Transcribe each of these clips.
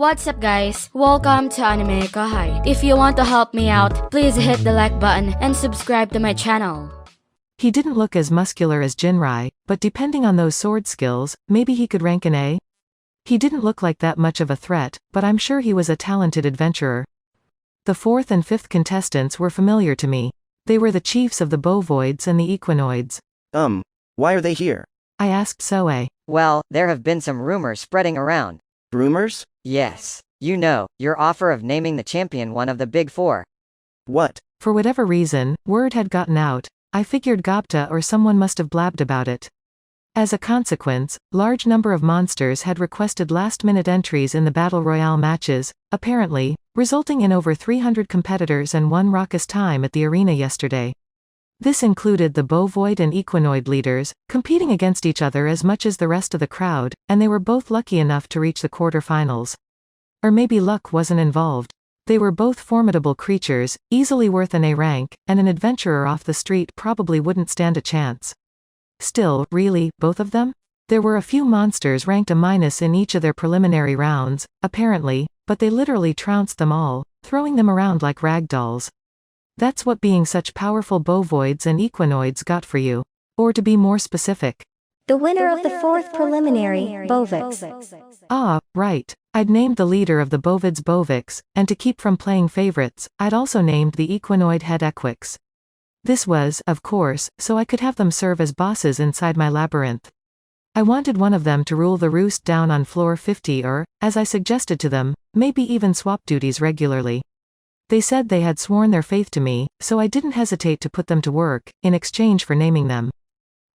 What's up guys? Welcome to AnimeKouhai. If you want to help me out, please hit the like button and subscribe to my channel. He didn't look as muscular as Jinrai, but depending on those sword skills, maybe he could rank an A? He didn't look like that much of a threat, but I'm sure he was a talented adventurer. The fourth and fifth contestants were familiar to me. They were the chiefs of the Bovoids and the Equinoids. Why are they here? I asked Soe. Well, there have been some rumors spreading around. Rumors? Yes. You know, your offer of naming the champion one of the big four. What? For whatever reason, word had gotten out. I figured Gobta or someone must have blabbed about it. As a consequence, large number of monsters had requested last-minute entries in the Battle Royale matches, apparently, resulting in over 300 competitors and one raucous time at the arena yesterday. This included the Bovoid and Equinoid leaders, competing against each other as much as the rest of the crowd, and they were both lucky enough to reach the quarterfinals. Or maybe luck wasn't involved. They were both formidable creatures, easily worth an A rank, and an adventurer off the street probably wouldn't stand a chance. Still, really, both of them? There were a few monsters ranked A- in each of their preliminary rounds, apparently, but they literally trounced them all, throwing them around like rag dolls. That's what being such powerful Bovoids and Equinoids got for you. Or to be more specific. The winner of the fourth preliminary, Bovix. Ah, right. I'd named the leader of the Bovids Bovix, and to keep from playing favorites, I'd also named the Equinoid head Equix. This was, of course, so I could have them serve as bosses inside my labyrinth. I wanted one of them to rule the roost down on floor 50 or, as I suggested to them, maybe even swap duties regularly. They said they had sworn their faith to me, so I didn't hesitate to put them to work, in exchange for naming them.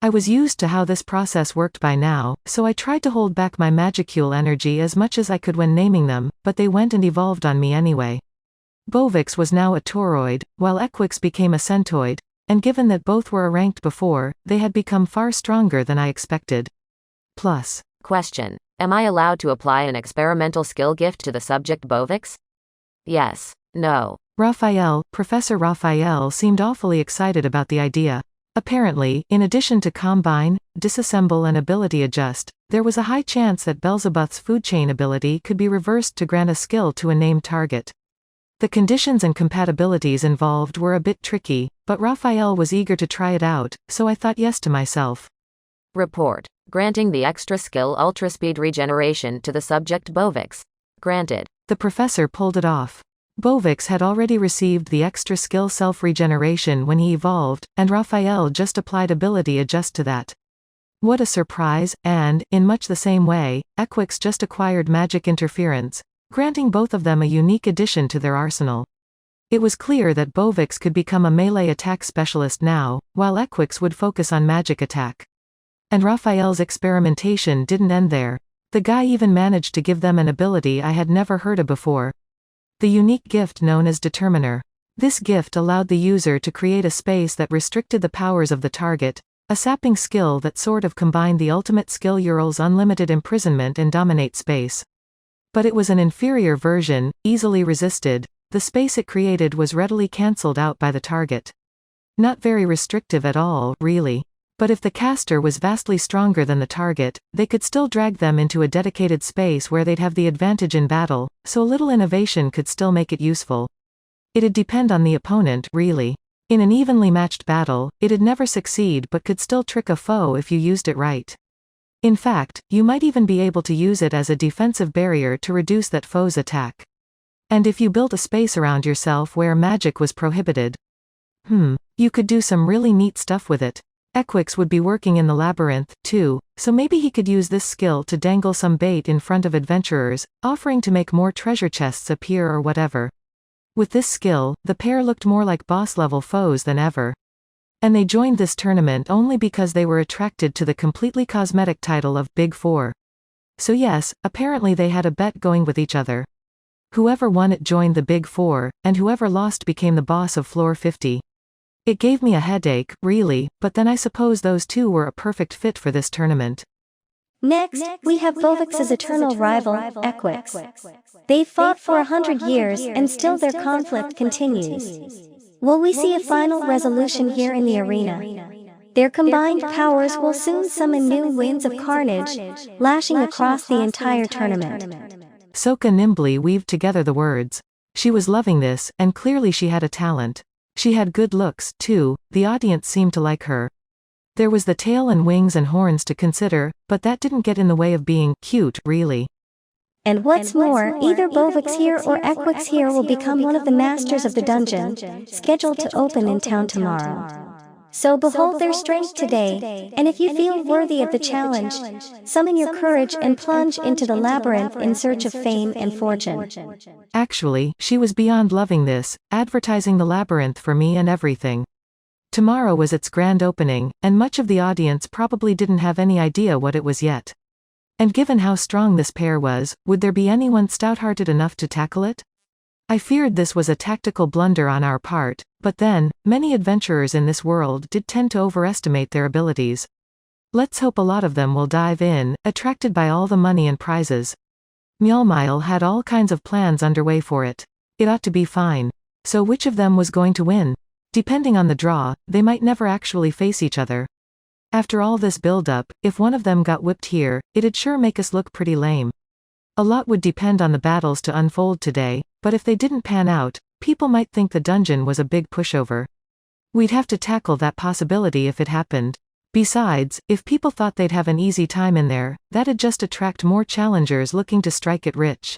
I was used to how this process worked by now, so I tried to hold back my magicule energy as much as I could when naming them, but they went and evolved on me anyway. Bovix was now a Tauroid, while Equix became a Centoid, and given that both were ranked before, they had become far stronger than I expected. Plus. Question. Am I allowed to apply an experimental skill gift to the subject Bovix? Yes. No. Professor Raphael seemed awfully excited about the idea. Apparently, in addition to Combine, Disassemble and Ability Adjust, there was a high chance that Beelzebub's food chain ability could be reversed to grant a skill to a named target. The conditions and compatibilities involved were a bit tricky, but Raphael was eager to try it out, so I thought yes to myself. Report. Granting the extra skill Ultra Speed Regeneration to the subject Bovix. Granted. The professor pulled it off. Bovix had already received the extra skill self-regeneration when he evolved, and Raphael just applied ability adjust to that. What a surprise, and, in much the same way, Equix just acquired magic interference, granting both of them a unique addition to their arsenal. It was clear that Bovix could become a melee attack specialist now, while Equix would focus on magic attack. And Raphael's experimentation didn't end there. The guy even managed to give them an ability I had never heard of before. The unique gift known as Determiner. This gift allowed the user to create a space that restricted the powers of the target, a sapping skill that sort of combined the ultimate skill Ural's unlimited imprisonment and dominate space. But it was an inferior version, easily resisted. The space it created was readily cancelled out by the target. Not very restrictive at all, really. But if the caster was vastly stronger than the target, they could still drag them into a dedicated space where they'd have the advantage in battle, so a little innovation could still make it useful. It'd depend on the opponent, really. In an evenly matched battle, it'd never succeed but could still trick a foe if you used it right. In fact, you might even be able to use it as a defensive barrier to reduce that foe's attack. And if you built a space around yourself where magic was prohibited, you could do some really neat stuff with it. Equix would be working in the labyrinth, too, so maybe he could use this skill to dangle some bait in front of adventurers, offering to make more treasure chests appear or whatever. With this skill, the pair looked more like boss-level foes than ever. And they joined this tournament only because they were attracted to the completely cosmetic title of Big Four. So yes, apparently they had a bet going with each other. Whoever won it joined the Big Four, and whoever lost became the boss of floor 50. It gave me a headache, really, but then I suppose those two were a perfect fit for this tournament. Next, we have Bovix's eternal rival, Equix. They've fought for 100 years and still their conflict continues. Will we see a final resolution here in the arena? Their combined powers will soon summon new winds of carnage, lashing across the entire tournament. Soka nimbly weaved together the words. She was loving this, and clearly she had a talent. She had good looks, too, the audience seemed to like her. There was the tail and wings and horns to consider, but that didn't get in the way of being cute, really. And what's more, either Bovix here or Equix here will become one of the masters of the dungeon, scheduled to open in town tomorrow. So behold their strength today, and if you feel worthy of the challenge, summon your courage and plunge into the labyrinth in search of fame and fortune. Actually, she was beyond loving this, advertising the labyrinth for me and everything. Tomorrow was its grand opening, and much of the audience probably didn't have any idea what it was yet. And given how strong this pair was, would there be anyone stout-hearted enough to tackle it? I feared this was a tactical blunder on our part, but then, many adventurers in this world did tend to overestimate their abilities. Let's hope a lot of them will dive in, attracted by all the money and prizes. Mjolnir had all kinds of plans underway for it. It ought to be fine. So which of them was going to win? Depending on the draw, they might never actually face each other. After all this build-up, if one of them got whipped here, it'd sure make us look pretty lame. A lot would depend on the battles to unfold today, but if they didn't pan out, people might think the dungeon was a big pushover. We'd have to tackle that possibility if it happened. Besides, if people thought they'd have an easy time in there, that'd just attract more challengers looking to strike it rich.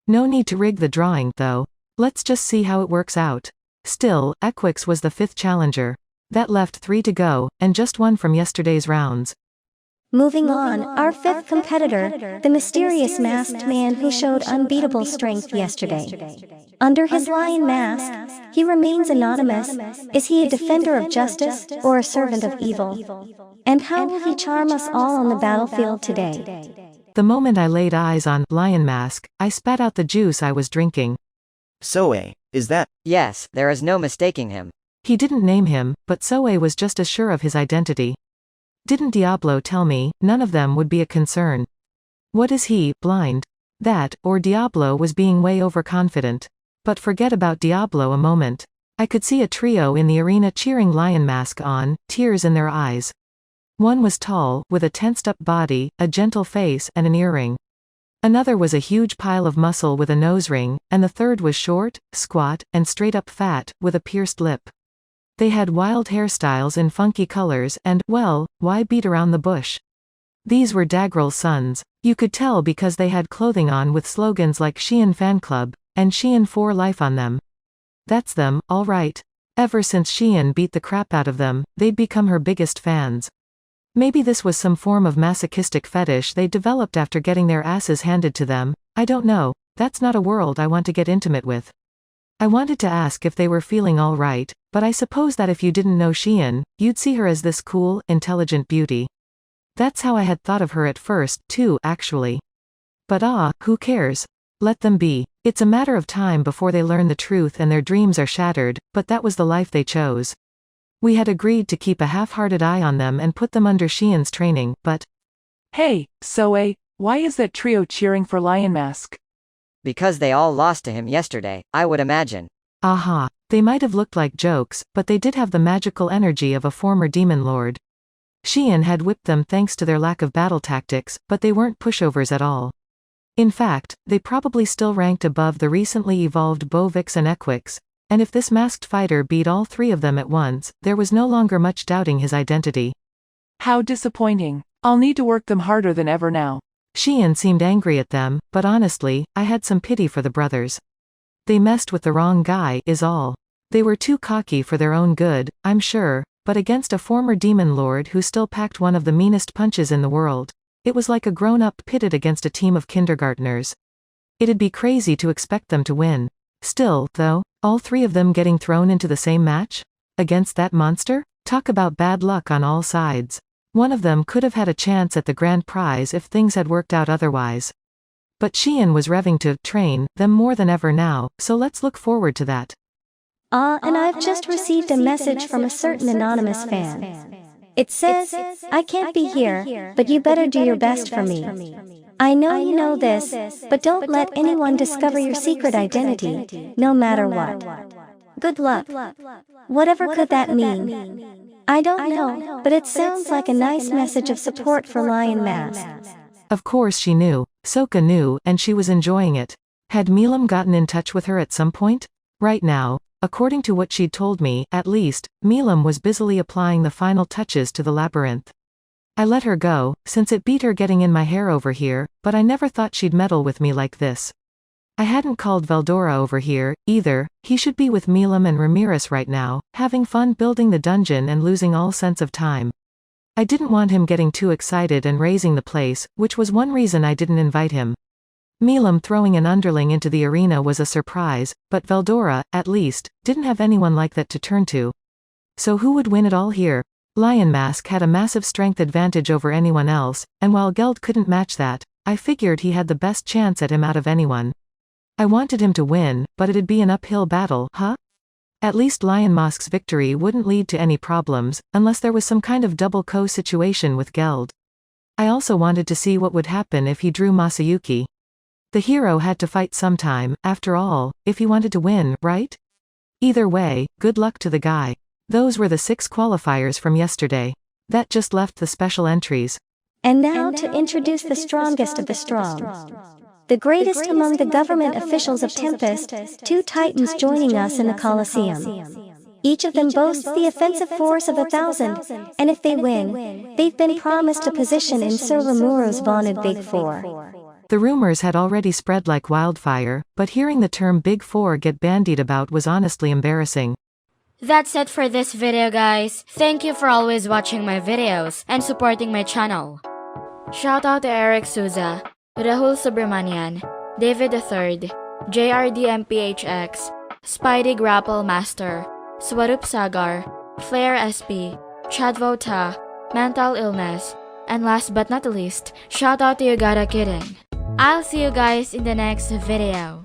No need to rig the drawing, though. Let's just see how it works out. Still, Equix was the 5th challenger. That left 3 to go, and just 1 from yesterday's rounds. Moving on, our 5th competitor, the mysterious masked man who showed unbeatable strength yesterday. Under his lion mask, he remains anonymous. Is he a defender of justice, or a servant of evil? And how will he charm us all on the battlefield today? The moment I laid eyes on Lion Mask, I spat out the juice I was drinking. Soe, is that? Yes, there is no mistaking him. He didn't name him, but Soe was just as sure of his identity. Didn't Diablo tell me, none of them would be a concern? What is he, blind? That, or Diablo was being way overconfident. But forget about Diablo a moment. I could see a trio in the arena cheering Lion Mask on, tears in their eyes. One was tall, with a tensed-up body, a gentle face, and an earring. Another was a huge pile of muscle with a nose ring, and the third was short, squat, and straight-up fat, with a pierced lip. They had wild hairstyles in funky colors and, well, why beat around the bush? These were Dagrel's sons. You could tell because they had clothing on with slogans like Shein Fan Club, and Shein for Life on them. That's them, all right. Ever since Shein beat the crap out of them, they'd become her biggest fans. Maybe this was some form of masochistic fetish they developed after getting their asses handed to them. I don't know. That's not a world I want to get intimate with. I wanted to ask if they were feeling all right, but I suppose that if you didn't know Shein, you'd see her as this cool, intelligent beauty. That's how I had thought of her at first, too, actually. But who cares? Let them be. It's a matter of time before they learn the truth and their dreams are shattered, but that was the life they chose. We had agreed to keep a half-hearted eye on them and put them under Shein's training, but… Hey, Soe, why is that trio cheering for Lion Mask? Because they all lost to him yesterday, I would imagine. Aha. They might have looked like jokes, but they did have the magical energy of a former demon lord. Shein had whipped them thanks to their lack of battle tactics, but they weren't pushovers at all. In fact, they probably still ranked above the recently evolved Bovix and Equix, and if this masked fighter beat all 3 of them at once, there was no longer much doubting his identity. How disappointing. I'll need to work them harder than ever now. Shein seemed angry at them, but honestly, I had some pity for the brothers. They messed with the wrong guy, is all. They were too cocky for their own good, I'm sure, but against a former demon lord who still packed one of the meanest punches in the world, it was like a grown-up pitted against a team of kindergartners. It'd be crazy to expect them to win. Still, though, all 3 of them getting thrown into the same match? Against that monster? Talk about bad luck on all sides. One of them could have had a chance at the grand prize if things had worked out otherwise. But Shein was revving to train them more than ever now, so let's look forward to that. And I've just received a message from a certain anonymous fan. It says, I can't be here, but you better do your best for me. I know you know this, but don't let anyone discover your secret identity, no matter what. Good luck. Whatever could that mean? I don't know, but it sounds like a nice message of support for Lion Mask. Of course she knew. Soka knew, and she was enjoying it. Had Milam gotten in touch with her at some point? Right now, according to what she'd told me, at least, Milam was busily applying the final touches to the labyrinth. I let her go, since it beat her getting in my hair over here, but I never thought she'd meddle with me like this. I hadn't called Veldora over here, either. He should be with Milam and Ramirez right now, having fun building the dungeon and losing all sense of time. I didn't want him getting too excited and raising the place, which was one reason I didn't invite him. Milam throwing an underling into the arena was a surprise, but Veldora, at least, didn't have anyone like that to turn to. So who would win it all here? Lion Mask had a massive strength advantage over anyone else, and while Geld couldn't match that, I figured he had the best chance at him out of anyone. I wanted him to win, but it'd be an uphill battle, huh? At least Lion Mask's victory wouldn't lead to any problems, unless there was some kind of double co situation with Geld. I also wanted to see what would happen if he drew Masayuki. The hero had to fight sometime, after all, if he wanted to win, right? Either way, good luck to the guy. Those were the 6 qualifiers from yesterday. That just left the special entries. And now to introduce the strongest of the strong. The greatest among the government officials of Tempest, 2 titans joining us in the Colosseum. Each of them boasts the offensive force of 1,000, and if they win, they've been promised a position in Sir Ramuro's vaunted Big Four. The rumors had already spread like wildfire, but hearing the term Big Four get bandied about was honestly embarrassing. That's it for this video, guys. Thank you for always watching my videos and supporting my channel. Shout out to Eric Souza, Rahul Subramanian, David III, JRDMPHX, Spidey Grapple Master, Swarup Sagar, Flair SP, Chadvo Ta, Mental Illness, and last but not least, shout out to Yugara Kidding. I'll see you guys in the next video.